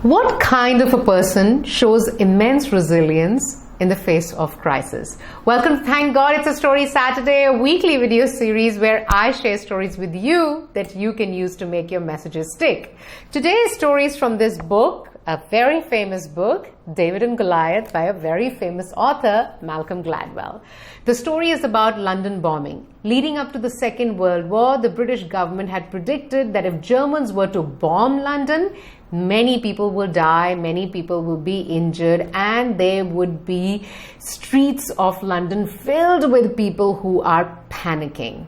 What kind of a person shows immense resilience in the face of crisis? Welcome, thank God it's a Story Saturday, a weekly video series where I share stories with you that you can use to make your messages stick. Today's story is from this book, a very famous book, David and Goliath, by a very famous author, Malcolm Gladwell. The story is about London bombing. Leading up to the Second World War, the British government had predicted that if Germans were to bomb London, many people will die, many people will be injured, and there would be streets of London filled with people who are panicking.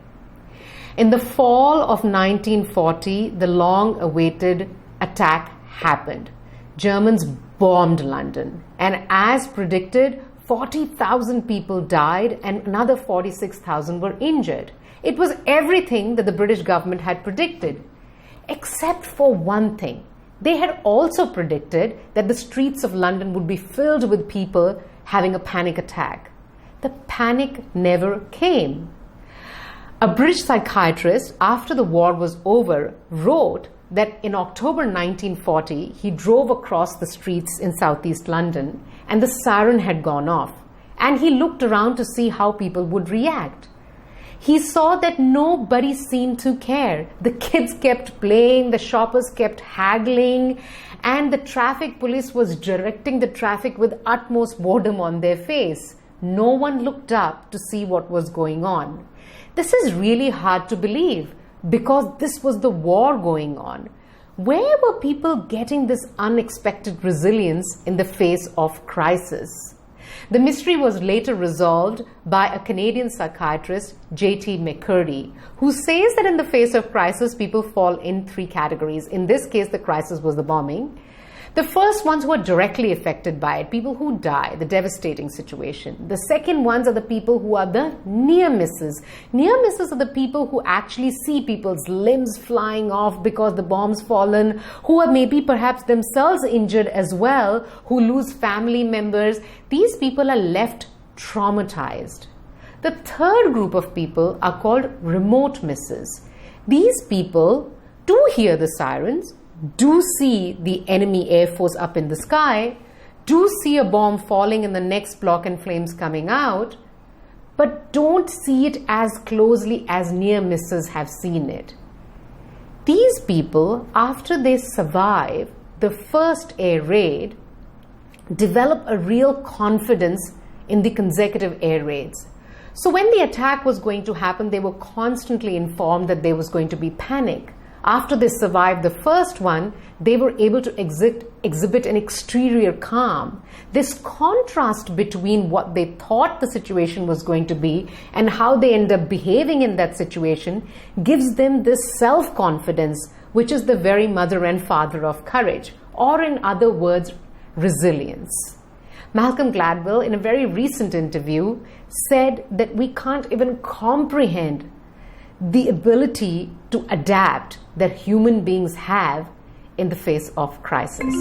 In the fall of 1940, the long-awaited attack happened. Germans bombed London, and as predicted, 40,000 people died and another 46,000 were injured. It was everything that the British government had predicted, except for one thing. They had also predicted that the streets of London would be filled with people having a panic attack. The panic never came. A British psychiatrist, after the war was over, wrote that in October 1940, he drove across the streets in southeast London and the siren had gone off, and he looked around to see how people would react. He saw that nobody seemed to care. The kids kept playing, the shoppers kept haggling, and the traffic police was directing the traffic with utmost boredom on their face. No one looked up to see what was going on. This is really hard to believe because this was the war going on. Where were people getting this unexpected resilience in the face of crisis? The mystery was later resolved by a Canadian psychiatrist, J.T. McCurdy, who says that in the face of crisis, people fall in three categories. In this case, the crisis was the bombing. The first ones who are directly affected by it, people who die, the devastating situation. The second ones are the people who are the near misses. Near misses are the people who actually see people's limbs flying off because the bomb's fallen, who are maybe perhaps themselves injured as well, who lose family members. These people are left traumatized. The third group of people are called remote misses. These people do hear the sirens, do see the enemy air force up in the sky, do see a bomb falling in the next block and flames coming out, but don't see it as closely as near misses have seen it. These people, after they survive the first air raid, develop a real confidence in the consecutive air raids. So when the attack was going to happen, they were constantly informed that there was going to be panic. After they survived the first one, they were able to exhibit an exterior calm. This contrast between what they thought the situation was going to be and how they end up behaving in that situation gives them this self-confidence, which is the very mother and father of courage, or in other words, resilience. Malcolm Gladwell, in a very recent interview, said that we can't even comprehend the ability to adapt that human beings have in the face of crisis.